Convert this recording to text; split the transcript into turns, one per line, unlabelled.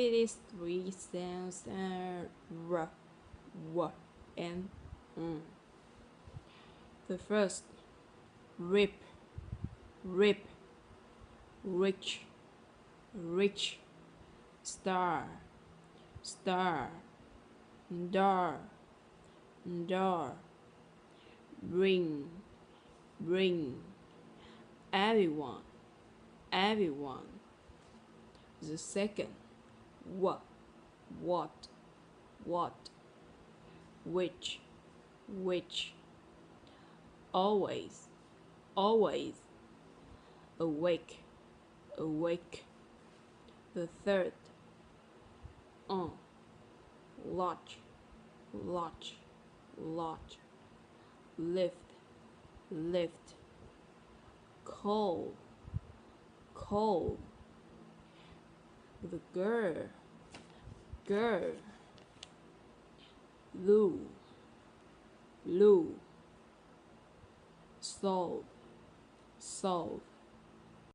It is three sounds r, w, and The first, rip, rip, rich, rich, star, star, door, door, bring, bring, everyone, everyone. The second, what, what, which, always, always, awake, awake. The third, on, lodge, lodge, lodge, lift, lift, call, call. The girl, girl, Lou, Lou, solve, solve.